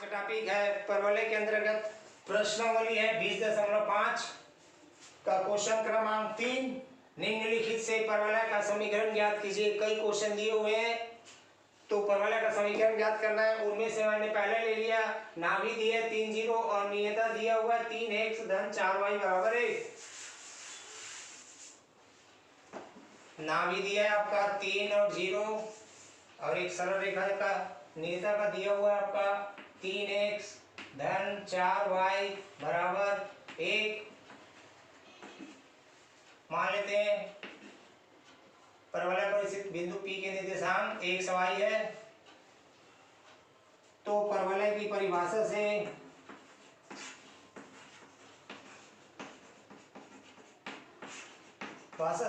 का टॉपिक है परवलय के अंतर्गत प्रश्नावली है 20.5 का क्वेश्चन क्रमांक 3। निम्नलिखित से परवलय का समीकरण ज्ञात कीजिए। कई क्वेश्चन दिए हुए हैं तो परवलय का समीकरण ज्ञात करना है। उनमें से मैंने पहले ले लिया, नाभि दी है 3 0 और नियता दिया हुआ है 3x धन 4y बराबर 1। नाभि दिया है आपका 3 और 0 और एक सरल रेखा का नियता का दिया हुआ है आपका 3x धन 4y बराबर 1। मान लेते हैं परवलय पर स्थित बिंदु P के निर्देशांक x y है, तो परवलय की परिभाषा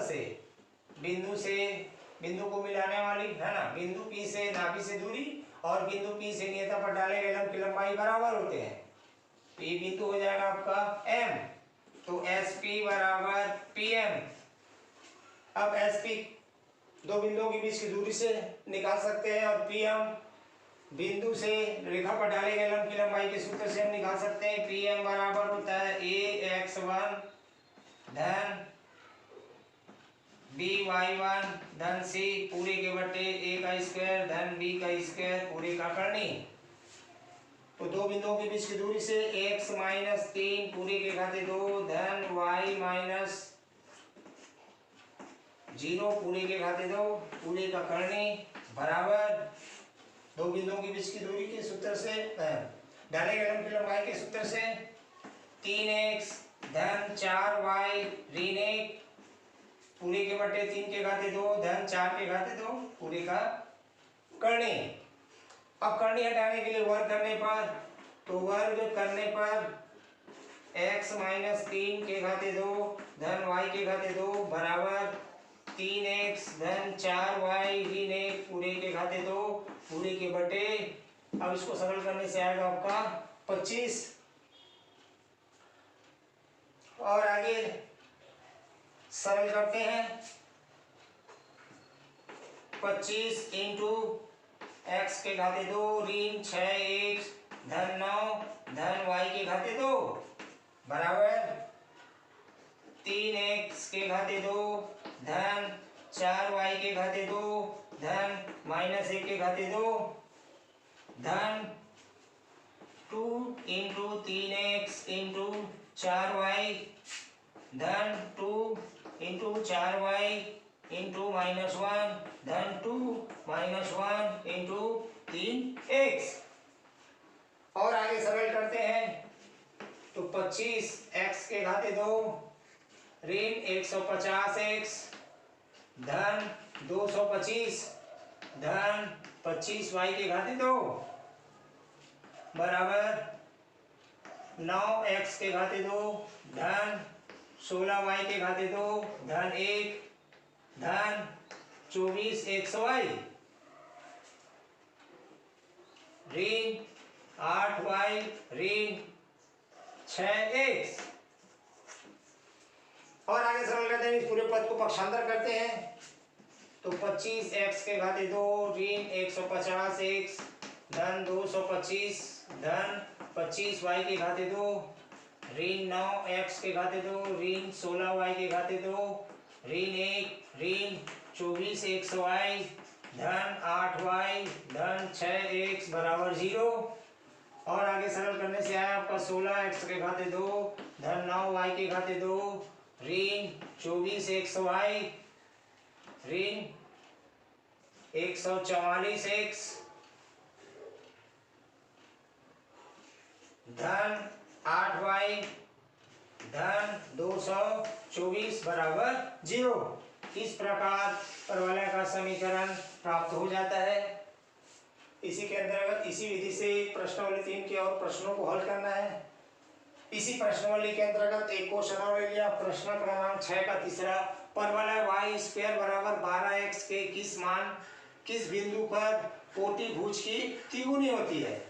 से बिंदु को मिलाने वाली है ना, बिंदु P से नाभि से दूरी और बिंदु P से नियता पर डाले गए लंब की लंबाई बराबर होते हैं। तो ये बिंदु हो जाएगा आपका M, तो SP बराबर PM। अब SP दो बिंदुओं के बीच की दूरी से निकाल सकते हैं और PM बिंदु से रेखा पर डाले गए लंब की लंबाई के सूत्र से हम निकाल सकते हैं। PM बराबर होता है AX1 धन BY1 धन C पूरे के बटे A का स्क्वायर धन B का स्क्वायर पूरे का करनी। तो दो बिंदुओं के बीच की दूरी से x माइनस 3 पूरे के घाते 2 धन y माइनस 0 पूरे के घाते 2 पूरे का करनी बराबर दो बिंदुओं के बीच की दूरी के सूत्र से डाले गए लंब की लंबाई के सूत्र से 3x धन 4y ऋण 1 पूरे के बटे 3 के घाते 2 धन 4 के घाते 2 पूरे का करनी। अब करनी हटाने के लिए वर्ग करने पर, तो वर्ग करने पर x माइनस 3 के घाते 2 धन y के घाते 2 बराबर 3x धन 4y ऋण 1 पूरे के घाते 2 पूरे के बटे, अब इसको सरल करने से आएगा आपका 25। और आगे सरल करते हैं 25 इंटू x के घाते 2 ऋण 6x धन 9 धन y के घाते 2 बराबर 3x के घाते 2 धन 4y के घाते 2 धन माइनस 1 के घाते 2 धन 2 इंटू 3x इंटू 4y धन 2 इंटू 4y इंटू माइनस 1 धन 2 माइनस 1 इंटू 3x। और आगे सरल करते हैं तो 25 x के घाते 2 ऋण 150x धन 225 धन 25y के घाते 2 बराबर 9x के घाते 2 धन 16y के घाते 2 धन 1 धन 24xy ऋण 8y ऋण 6x। और आगे सरल करते हैं, इस पूरे पद को पक्षांतर करते हैं तो 25x के घाते 2 ऋण 150x धन 225 धन 25y के घाते 2 ऋण 9x के घाते 2 ऋण 16y के घाते 2 ऋण 1 ऋण 24xy धन 8y धन 6x बराबर 0। और आगे सरल करने से आया आपका 16x के घाते 2 धन 9y के घाते 2 ऋण 24xy ऋण 144x धन 8y धन 224 बराबर 0। इस प्रकार परवलय का समीकरण प्राप्त हो जाता है। इसी के अंतर्गत इसी विधि से प्रश्नावली 3 के और प्रश्नों को हल करना है। इसी प्रश्नावली के अंतर्गत एक क्वेश्चन और ले लिया, प्रश्न क्रमांक 6 का तीसरा। परवलय y स्क्वायर बराबर 12x के किस बिंदु पर कोटि भुज की तिगुनी होती है।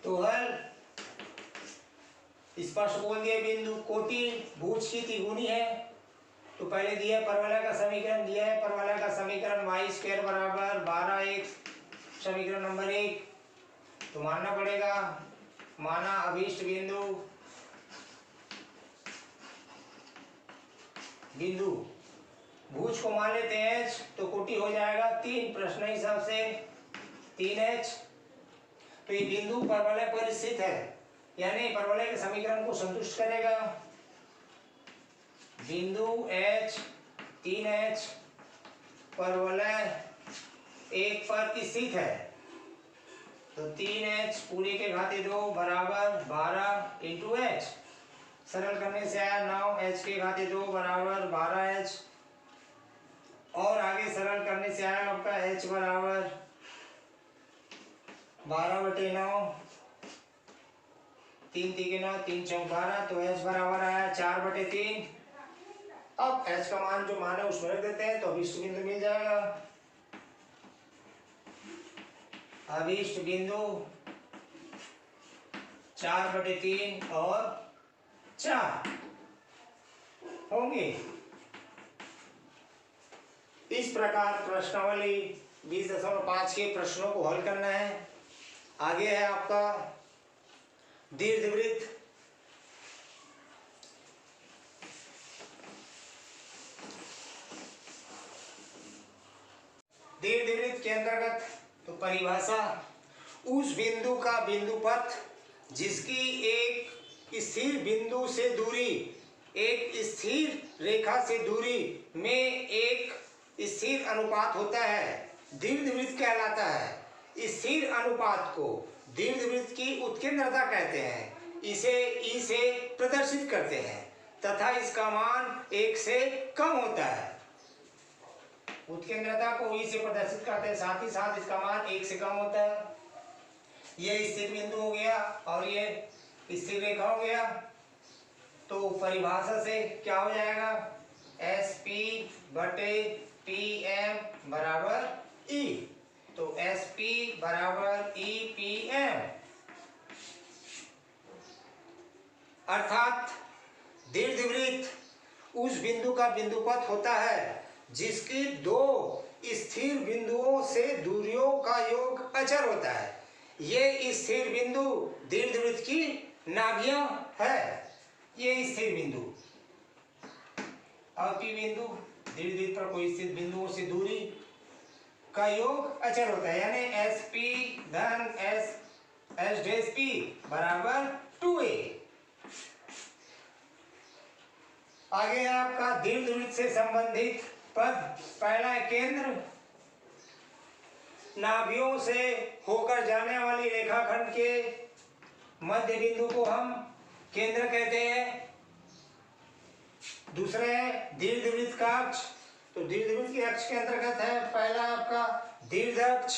तो हल स्पर्श बोल दिया बिंदु। कोटि भुज की त्रिगुणी है, तो पहले दिया है परवलय का समीकरण, दिया है परवलय का समीकरण y² बराबर 12x, समीकरण नंबर 1। तो मानना पड़ेगा, माना अभीष्ट बिंदु भुज को मान लेते हैं h, तो कोटि हो जाएगा 3, प्रश्न हिसाब से 3h। तो ये बिंदु परवलय पर स्थित है, यानी परवलय के समीकरण को संतुष्ट करेगा। बिंदु h 3h परवलय 1 पर स्थित है, तो 3h पूरे के घाते 2 बराबर 12 इंटू h। सरल करने से आया 9h के घाते 2 बराबर 12h, और आगे सरल करने से आया आपका h बराबर 12/9, 3 3 9 3 4 12, तो h बराबर आया 4/3। अब h का मान जो मान है उसमें रख देते हैं, तो अभीष्ट बिंदु मिल जाएगा। अभीष्ट बिंदु 4/3 और 4 होंगे। इस प्रकार प्रश्नावली 20.5 के प्रश्नों को हल करना है। आगे है आपका दीर्घवृत्त। दीर्घवृत्त के अंतर्गत तो परिभाषा, उस बिंदु का बिंदुपथ जिसकी एक स्थिर बिंदु से दूरी एक स्थिर रेखा से दूरी में एक स्थिर अनुपात होता है, दीर्घवृत्त कहलाता है। स्थिर अनुपात को दीर्घवृत्त की उत्केंद्रता कहते हैं। इसे ई से प्रदर्शित करते हैं तथा इसका मान 1 से कम होता है। उत्केंद्रता को ई से प्रदर्शित करते हैं, साथ ही साथ इसका मान 1 से कम होता है। ये स्थिर बिंदु हो गया और ये स्थिर रेखा हो गया। तो परिभाषा से क्या हो जाएगा, SP/PM बराबर E। तो SP बराबर EPM, अर्थात दीर्घवृत्त उस बिंदु का बिंदुपथ होता है जिसकी दो स्थिर बिंदुओं से दूरियों का योग अचर होता है। ये स्थिर बिंदु दीर्घवृत्त की नाभियां है। ये स्थिर बिंदु और P बिंदु दीर्घवृत्त पर कोई स्थिर बिंदुओं से दूरी का योग अचर होता है, यानी SP धन S' P बराबर 2a। आगे है आपका दीर्घवृत्त से संबंधित पद। पहला है केंद्र। नाभियों से होकर जाने वाली रेखाखंड के मध्य बिंदु को हम केंद्र कहते हैं। दूसरा है दीर्घवृत्त का अक्ष। तो दीर्घवृत्त के अक्ष के अंतर्गत है पहला आपका दीर्घअक्ष।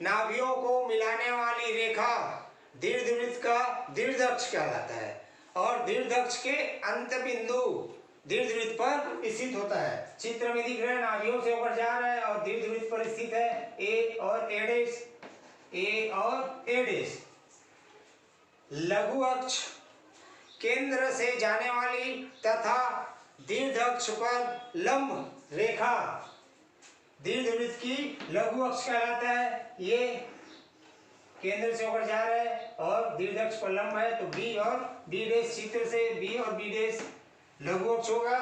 नाभियों को मिलाने वाली रेखा दीर्घवृत्त का दीर्घअक्ष कहलाता है, और दीर्घअक्ष के अंत बिंदु दीर्घवृत्त पर स्थित होता है। चित्र में दिख रहा है, नाभियों से होकर जा रहा है और दीर्घवृत्त पर स्थित है A और A'। लघु अक्ष केंद्र से जाने वाली तथा दीर्घअक्ष पर लंब रेखा दीर्घवृत्त की लघु अक्ष कहलाता है। ये केंद्र से होकर जा रहा है और दीर्घअक्ष पर लंब है, तो B और B'। चित्र से B और B' लघु अक्ष होगा।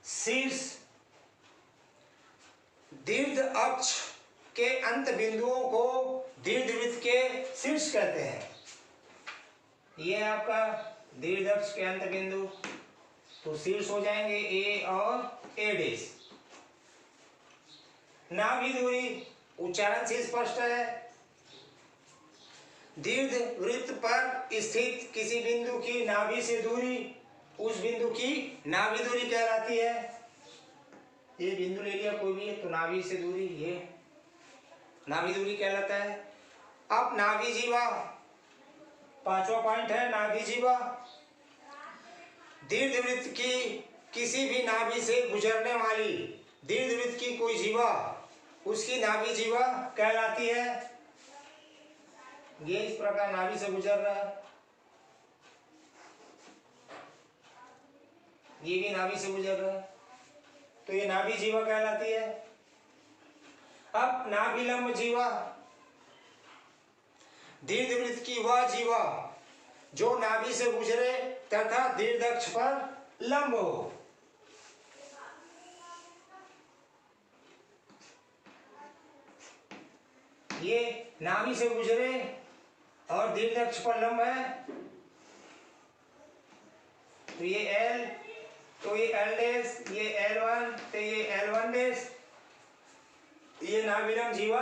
शीर्ष दीर्घ अक्ष के अंत बिंदुओं को दीर्घवृत्त के शीर्ष कहते हैं। ये आपका दीर्घ अक्ष के अंत बिंदु, तो शीर्ष हो जाएंगे A और A'। नाभि दूरी उच्चारण से स्पष्ट है। दीर्घवृत्त पर स्थित किसी बिंदु की नाभि से दूरी उस बिंदु की नाभि दूरी कहलाती है। ये बिंदु ले लिया कोई भी, तो नाभि से दूरी ये नाभि दूरी कहलाता है। अब नाभि जीवा, पांचवा पॉइंट है नाभि जीवा। दीर्घवृत्त की किसी भी नाभि से गुजरने वाली दीर्घवृत्त की कोई जीवा उसकी नाभि जीवा कहलाती है। ये इस प्रकार नाभि से गुजर रहा है, ये भी नाभि से गुजर रहा है, तो ये नाभि जीवा कहलाती है। अब नाभिलंब जीवा, दीर्घवृत्त की वह जीवा जो नाभि से गुजरे तथा दीर्घ अक्ष पर लंब हो। ये नाभि से गुजरे और दीर्घ अक्ष पर लंब है, तो ये L, तो ये L डैश, ये L1, तो ये L1 डैश, ये नाभिलंब जीवा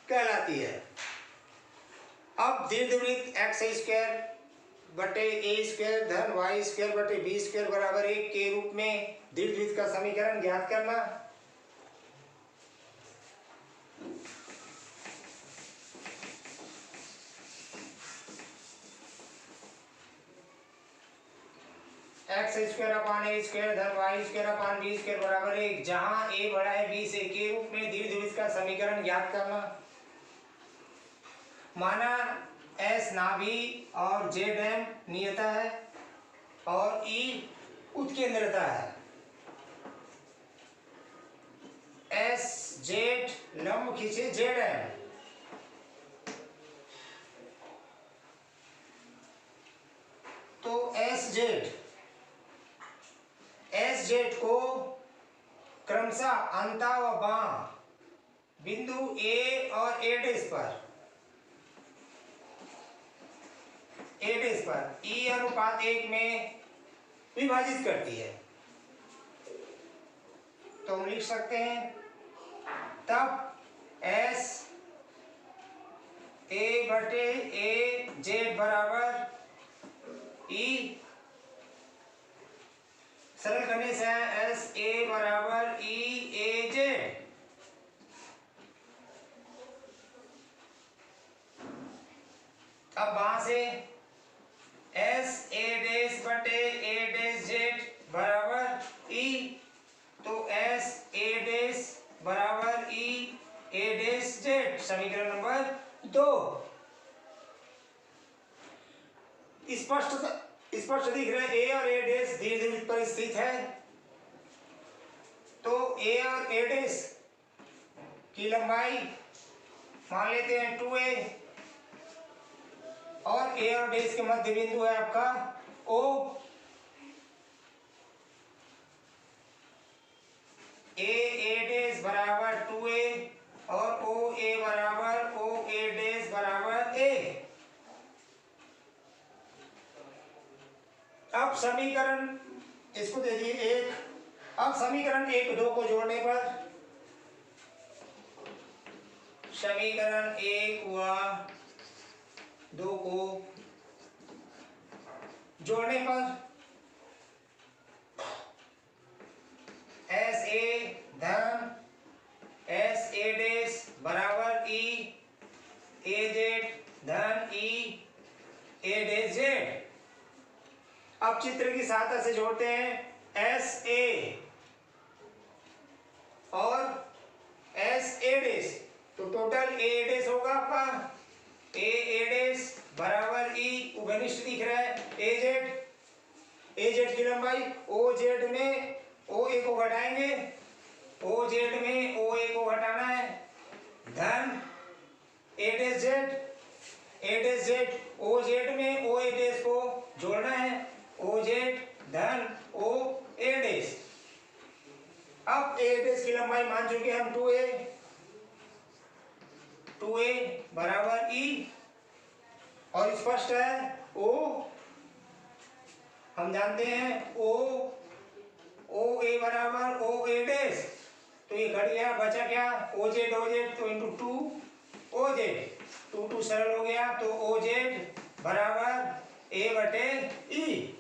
कहलाती है। अब दीर्घवृत्त एक्स स्क्वायर बटे ए स्क्वायर धन वाई स्क्वायर बटे बी स्क्वायर बराबर 1 के रूप में दीर्घवृत्त का समीकरण ज्ञात करना। एक्स स्क्वायर अपान ए स्क्वायर धन y square upon b square बराबर 1, जहां ए बड़ा है बी से, के रूप में दीर्घवृत्त का समीकरण ज्ञात करना। माना एस नाभि और जेड एम नियता है और ई उत्केंद्रता है। एस जेड लंब खींचे जेड एम, तो एस जेड को क्रमशः अंता व बां बिंदु ए और ए डैश पर ई अनुपात 1 में विभाजित करती है। तो हम लिख सकते हैं तब एस ए बटे ए जेड बराबर ई, सरल करने से एस ए बराबर ई ए जेड। अब वहां से एस ए डैश बटे ए डैश जेड बराबर ई, तो एस ए डैश बराबर ई ए डैश जेड, समीकरण नंबर 2। स्पष्ट दिख रहा है ए और ए डैश दीर्घवृत्त पर स्थित है, तो ए और ए डैश की लंबाई मान लेते हैं 2a और ए और डैश के मध्य बिंदु है आपका O। ए डैश बराबर 2a और ओ ए बराबर ओ ए डैश बराबर a। अब समीकरण इसको दे दिए 1। अब समीकरण 1 2 को जोड़ने पर समीकरण 1 हुआ 2 को जोड़ने पर एस ए धन एस ए डैश बराबर ई ए जेड धन ई ए डैश जेड। अब चित्र की सहायता से जोड़ते हैं एस ए और एस ए डैश, तो टोटल ए डैश होगा आपका ए डैश बराबर ई, उभयनिष्ठ दिख रहा है ए जेड की लंबाई ओ जेड में ओ ए को घटाएंगे, ओ जेड में ओ ए को घटाना है, धन ए डैश जेड ओ जेड में ओ ए डैश को जोड़ना है, ओ जेड धन ओ ए डैश। अब ए डैश की लंबाई मान चुके हम 2a बराबर ई, और स्पष्ट है ओ हम जानते हैं ओ ए बराबर ओ ए डैश, तो ये घट गया, बचा क्या ओ जेड तो इंटू 2 ओ जेड, 2 सरल हो गया, तो ओ जेड बराबर ए बटे ई।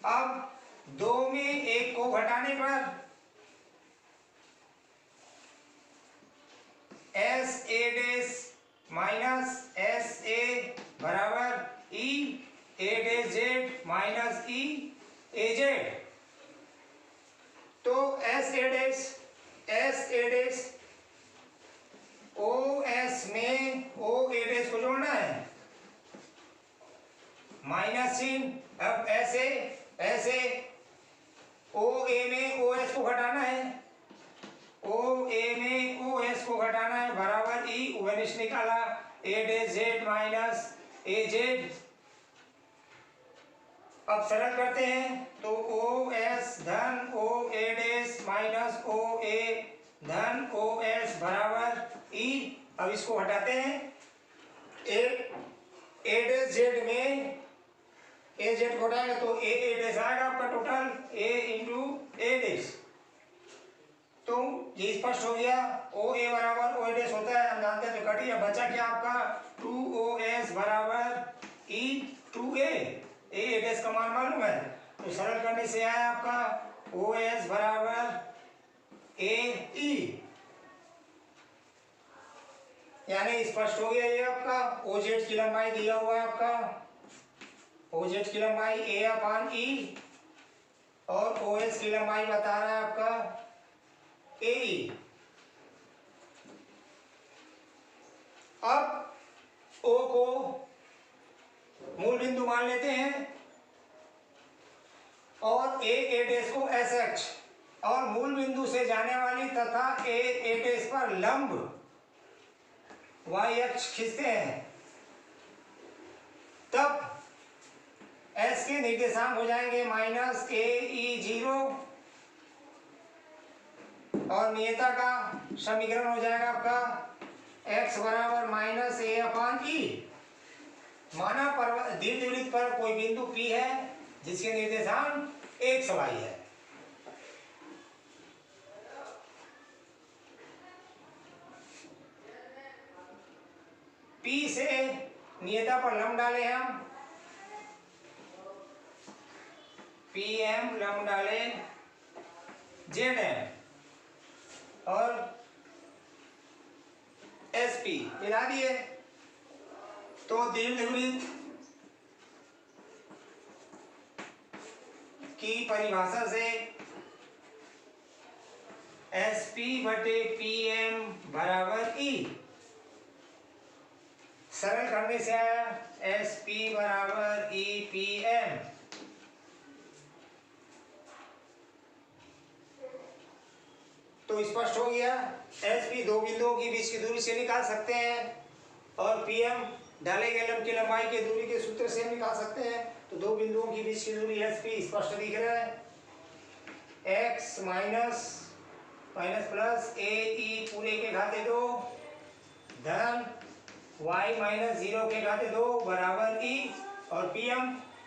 अब 2 में 1 को घटाने पर S A dash minus S A बराबर E A dash Z minus E A Z, तो S A dash O S में ओ ए डैश को जोड़ना है, माइनस चिन्ह अब ऐसे ऐसे ओ ए में ओ एस को घटाना है, ओ ए में ओ एस को घटाना है बराबर ई ओएस निकाला ए डैश जेड माइनस ए जेड। अब सरल करते हैं तो ओ एस धन ओ ए डैश माइनस ओ ए धन ओ एस बराबर ई। अब इसको हटाते हैं, ए डैश जेड में ए जेड को हटाएंगे तो ए डैश आएगा आपका total A into A dash. तो ये स्पष्ट हो गया, ओ ए बराबर ओ डैश होता है, हम जानते हैं तो कटिए। बचा क्या आपका 2OS बराबर ई 2A, ए डैश का मान मालूम है तो सरल करने से आया आपका OS बराबर ए ई, यानी स्पष्ट हो गया ये आपका OZ की लंबाई दिया हुआ है आपका, OZ की लंबाई ए अपान ई और OS की लंबाई बता रहा है आपका ए ई। अब O को मूल बिंदु मान लेते हैं और ए डैश को SH और मूल बिंदु से जाने वाली तथा ए डैश पर लंब y अक्ष खींचते हैं, तब S के निर्देशांक हो जाएंगे माइनस ए ई 0 और नियता का समीकरण हो जाएगा आपका x बराबर माइनस ए अपान ई। माना दीर्घवृत्त पर कोई बिंदु P है जिसके निर्देशांक x y है। P से नियता पर लंब डाले हम, PM लंब डाले ZM और SP मिला दिए तो दीर्घवृत्त की परिभाषा से SP बटे PM बराबर E। सरल करने से आया SP बराबर EPM। तो स्पष्ट हो गया, SP दो बिंदुओं के बीच की दूरी से निकाल सकते हैं और PM डाले गए लंब की लंबाई की दूरी के सूत्र से निकाल सकते हैं। तो दो बिंदुओं के बीच की दूरी SP स्पष्ट दिख रहा है, x माइनस प्लस ए ई पूरे के घाते 2 धन y माइनस 0 के घाते 2 बराबर e और PM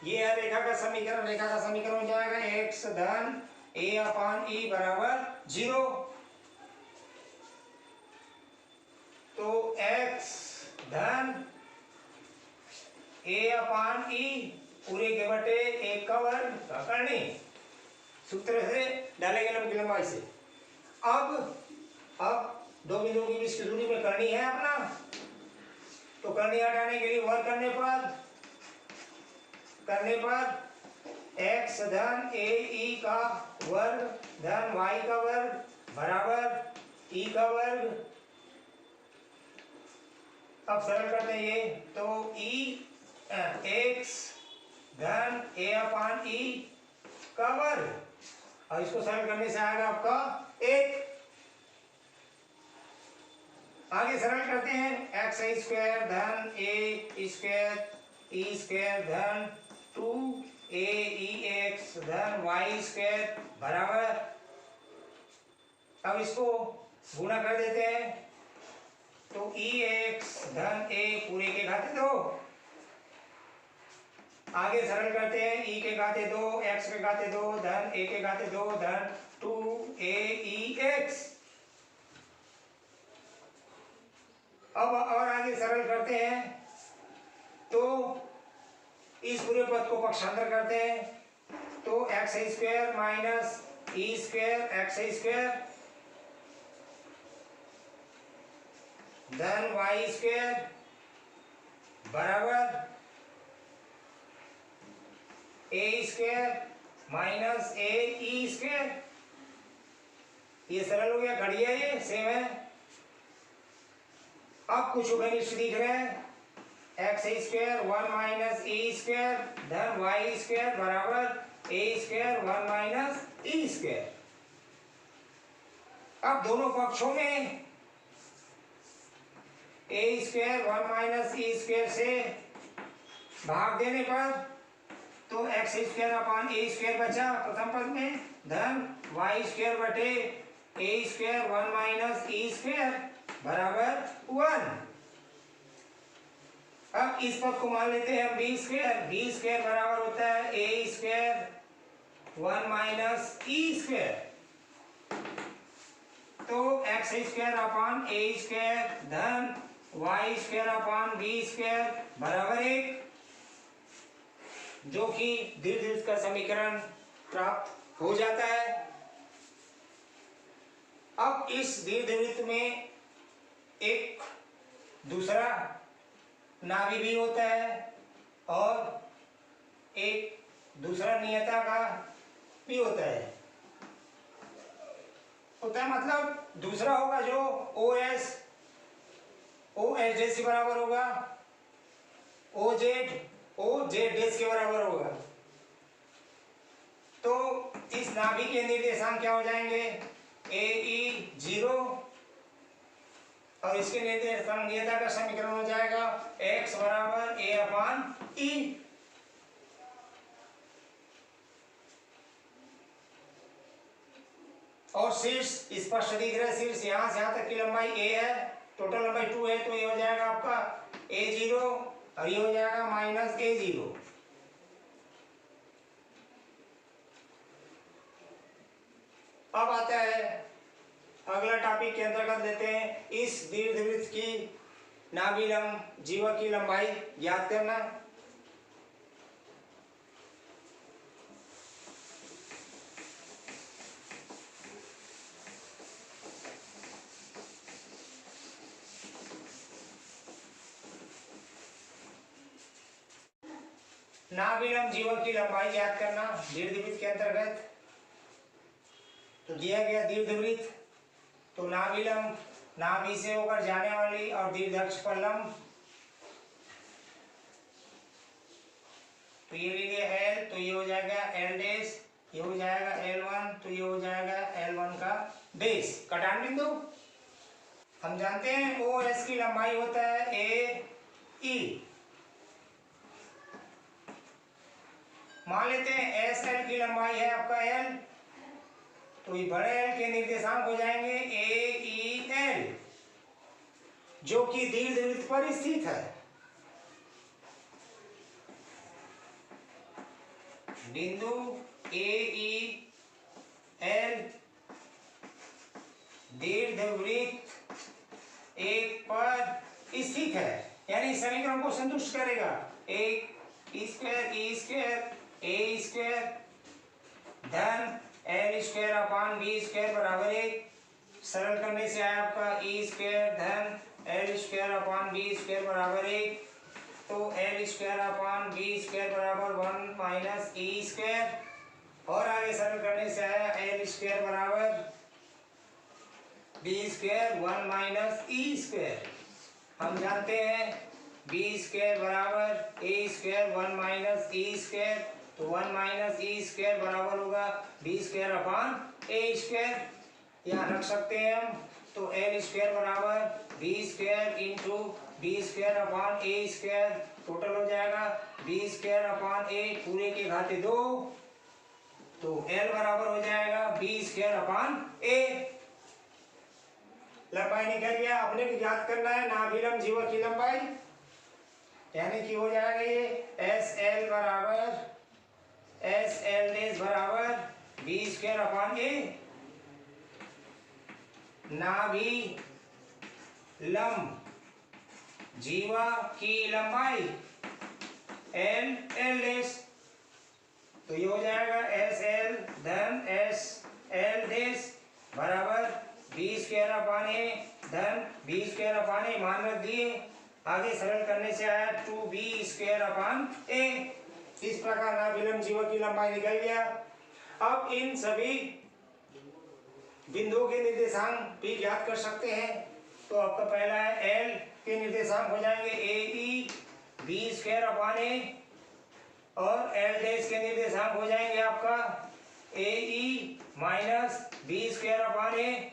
ये है रेखा का समीकरण। रेखा का समीकरण हो जाएगा x धन a अपान e बराबर 0। तो x धन a अपान e पूरे के बटे 1 का वर्ग करनी सूत्र से डाले गए लंब की लंबाई से। अब दो बिंदुओं के बीच की दूरी में करनी है अपना, तो करनी हटाने के लिए वर्ग करने पर x धन a e का वर्ग धन y का वर्ग बराबर e का वर्ग। अब सरल करते हैं ये तो x धन a अपान e का वर्ग और इसको सरल करने से आएगा आपका 1। आगे सरल करते हैं x स्क्वायर धन a स्क्वायर e स्क्वायर धन 2aex धन y स्क्वायर बराबर। अब इसको गुणा कर देते हैं तो ex धन a पूरे के घाते 2। आगे सरल करते हैं e के घाते 2 x के घाते 2 धन a के घाते 2 धन 2aex। अब और आगे सरल करते हैं तो इस पूरे पद को पक्षांतर करते हैं तो x square minus e square x square धन y स्क्वायर बराबर a square minus a e square. ये सरल हो गया, घड़िया ये सेम है। अब कुछ अनिष्ट दिख रहे हैं एक्स स्क्वायर 1 माइनस ए स्क्वायर धन वाई स्क्वायर बराबर A square 1 minus E square. अब दोनों पक्षों में ए स्क्वायर 1 माइनस ई स्क्वायर से भाग देने पर तो एक्स स्क्वायर अपान ए स्क्वायर बचा प्रथम पद में धन वाई स्क्वायर बटे ए स्क्वायर 1 माइनस ई स्क्वायर बराबर 1। अब इस पद को मान लेते हैं हम बी स्क्वायर बराबर होता है a square 1 minus E square. तो एक्स स्क्वायर अपान ए स्क्वायर धन y square upon b square बराबर 1, जो कि दीर्घवृत्त का समीकरण प्राप्त हो जाता है। अब इस दीर्घवृत्त में एक दूसरा नाभि भी होता है और एक दूसरा नियता का भी होता है मतलब दूसरा होगा जो ओ एस डैश के बराबर होगा, ओ जेड डैश के बराबर होगा। तो इस नाभि के निर्देशांक क्या हो जाएंगे ए ई 0 और इसके निर्देशांक नियता का समीकरण हो जाएगा x बराबर ए अपान ई। और शीर्ष स्पष्ट दिख रहा है, शीर्ष यहां से यहां तक की लंबाई a है, टोटल लंबाई 2 है, तो ये हो जाएगा आपका a0 और ये हो जाएगा माइनस a0। अब आता है अगला टॉपिक के अंतर्गत लेते हैं इस दीर्घवृत्त की नाभिलंब जीवा की लंबाई ज्ञात करना। नाभिलंब जीवा की लंबाई ज्ञात करना दीर्घवृत्त के अंतर्गत। तो दिया गया दीर्घवृत्त, तो नाभिलंब नाभि से होकर जाने वाली और दीर्घअक्ष पर लंब, तो ये ले लिया L, तो ये हो जाएगा L डैश, ये हो जाएगा L1, तो ये हो जाएगा L1 का बेस कटान बिंदु। हम जानते हैं OS की लंबाई होता है AE। मान लेते हैं SL की लंबाई है आपका L, तो ये बड़े L के निर्देशांक हो जाएंगे AEL, जो कि दीर्घवृत्त पर स्थित है। बिंदु AEL दीर्घवृत्त 1 पर स्थित है, यानी समीकरण को संतुष्ट करेगा। एक स्क्वायर ए स्क्वायर धन l square upon b square बराबर 1। सरल करने से आया आपका ई स्क्वायर धन l square upon b square बराबर 1। तो L square upon b square बराबर 1 माइनस ई स्क्वायर, और आगे सरल करने से आया एल स्क्वायर बराबर बी स्क्वायर 1 माइनस ई स्क्वायर। हम जानते हैं बी स्क्वायर बराबर A square 1 minus E square, तो 1 माइनस ई स्क्वायर बराबर होगा बी स्क्वायर अपान ए स्क्वायर, यहाँ रख सकते हैं हम। तो एल स्क्वायर बराबर B square into B square upon ए स्क्वायर, टोटल हो जाएगा बी स्क्वायर अपान ए पूरे के घाते 2, तो एल बराबर हो जाएगा बी स्क्वायर अपान ए। लंबाई निकल गया, अपने को ज्ञात करना है नाभिलंब जीवा की लंबाई, यानी कि हो जाएगा ये एस एल बराबर एस एल डैश बराबर बी स्क्वायर अपान ए। नाभि लंब जीवा की लंबाई एल एल डैश, तो ये हो जाएगा एस एल धन एस एल डैश बराबर बी स्क्वायर अपान ए धन बी स्क्वायर अपान ए, मान रख दिए। आगे सरल करने से आया 2b स्क्वायर अपान ए। इस प्रकार नाभिलंब जीवा की लंबाई निकल गया। अब इन सभी बिंदुओं के निर्देशांक भी ज्ञात कर सकते हैं। तो आपका पहला है L के निर्देशांक हो जाएंगे AE बी स्क्वायर अपान ए और एल डैश के निर्देशांक हो जाएंगे आपका ए E minus B square upon ए,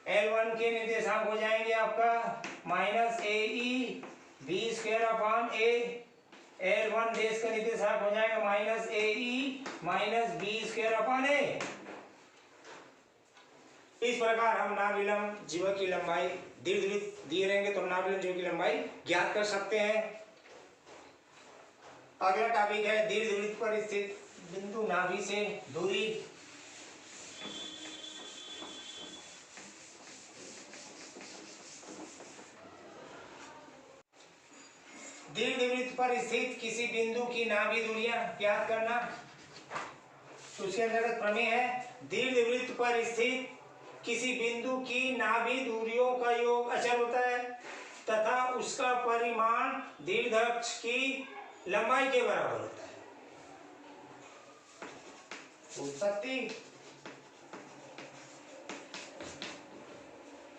L1 के निर्देशांक हो जाएंगे आपका माइनस ए ई बी स्क्वायर अपान ए, L1 डैश का निर्देशांक हो जाएगा माइनस ए E minus B square upon ए। इस प्रकार हम नाभिलंब जीवा की लंबाई दीर्घवृत्त दिए रहेंगे तो हम नाभिलंब जीवा की लंबाई ज्ञात कर सकते हैं। अगला टॉपिक है दीर्घवृत्त पर स्थित बिंदु नाभि से दूरी। दीर्घवृत्त पर स्थित किसी बिंदु की नाभि दूरियां ज्ञात करना। तो उसके अंतर्गत प्रमेय है दीर्घवृत्त पर स्थित किसी बिंदु की नाभि दूरियों का योग अचर होता है तथा उसका परिमाण दीर्घअक्ष की लंबाई के बराबर होता है। उत्पत्ति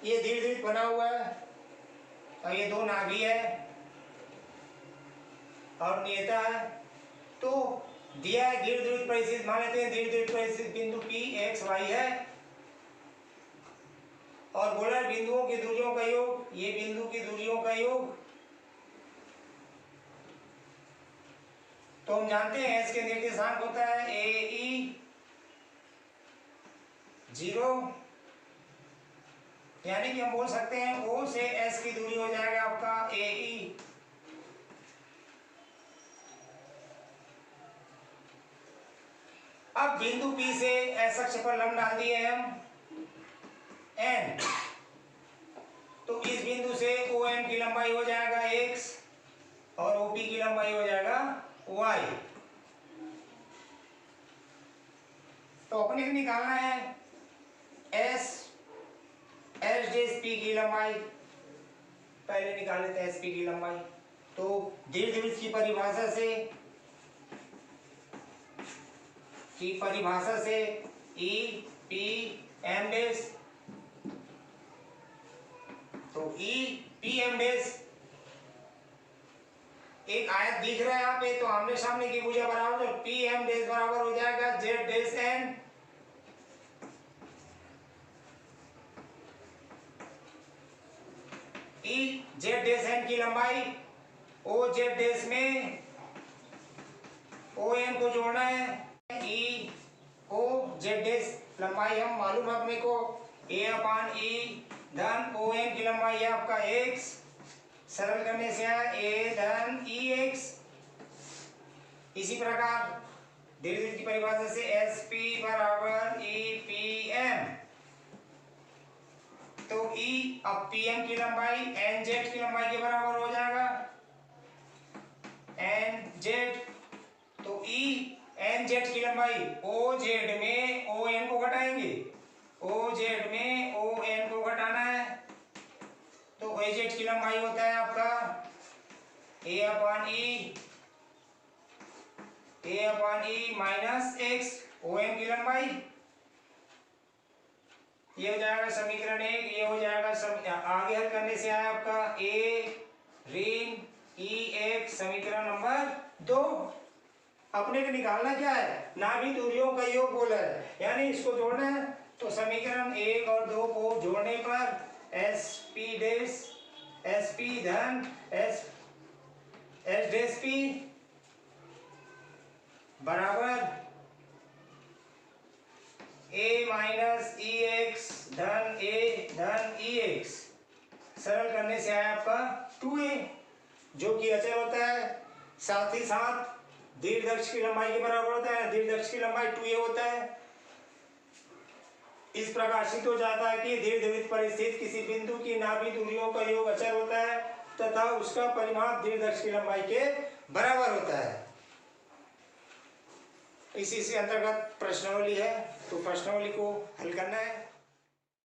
ये दीर्घवृत्त बना हुआ है और ये दो नाभि है और नियता है। तो दिया है दीर्घवृत्त पर स्थित, मान लेते हैं दीर्घवृत्त पर स्थित बिंदु P x y है और बोला बिंदुओं की दूरियों का योग, ये बिंदु की दूरियों का योग। तो हम जानते हैं इसके निर्देशांक होता है ए ई 0, यानी कि हम बोल सकते हैं O से S की दूरी हो जाएगा आपका ए ई। अब बिंदु P से S अक्ष पर लंब डाल दिए हम N, तो इस बिंदु से ON की लंबाई हो जाएगा x और OP की लंबाई हो जाएगा y। तो अपने को निकालना है S डैश P की लंबाई, पहले निकाल लेते हैं SP की लंबाई। तो दीर्घवृत्त की परिभाषा से E P M डैश, तो E P M डैश एक आयत दिख रहा है यहाँ पे, तो आमने सामने की भुजा बराबर, तो P M डैश बराबर हो जाएगा Z dash N। E Z dash N की लंबाई O Z डैश में O N को जोड़ना है। E O Z डैश लंबाई हम मालूम है अपने को A अपान E धन ओ एन की लंबाई है आपका x, सरल करने से आया a धन ई एक्स। इसी प्रकार दीर्घवृत्त की परिभाषा से एस पी बराबर ई पी एम, तो E अब पी एम की लंबाई एन जेड की लंबाई के बराबर हो जाएगा एन जेड। तो E एन जेड की लंबाई ओ जेड में ओ एन को घटाएंगे, ओ जेड में ओ एन को घटाना है, तो ओ जेड की लंबाई होता है आपका ए अपान E minus x O N की लंबाई। ये हो जाएगा समीकरण 1, ये हो जाएगा आगे हल करने से आया आपका ए ऋण ई एक्स समीकरण नंबर 2। अपने को निकालना क्या है, नाभि दूरियों का योग बोला है, यानी इसको जोड़ना है। तो समीकरण 1 और 2 को जोड़ने पर एस पी धन एस डैश पी बराबर a माइनस ई एक्स धन a धन ई एक्स। सरल करने से आया आपका 2a जो कि अचर होता है, साथ ही साथ दीर्घअक्ष की लंबाई के बराबर होता है, दीर्घअक्ष की लंबाई 2a होता है। इस प्रकार सिद्ध हो जाता है कि दीर्घवृत्त पर स्थित किसी बिंदु की नाभि दूरियों का योग अचर होता है तथा उसका परिमाण दीर्घअक्ष की लंबाई के बराबर होता है। इसी से अंतर्गत प्रश्नावली है, तो प्रश्नावली को हल करना है।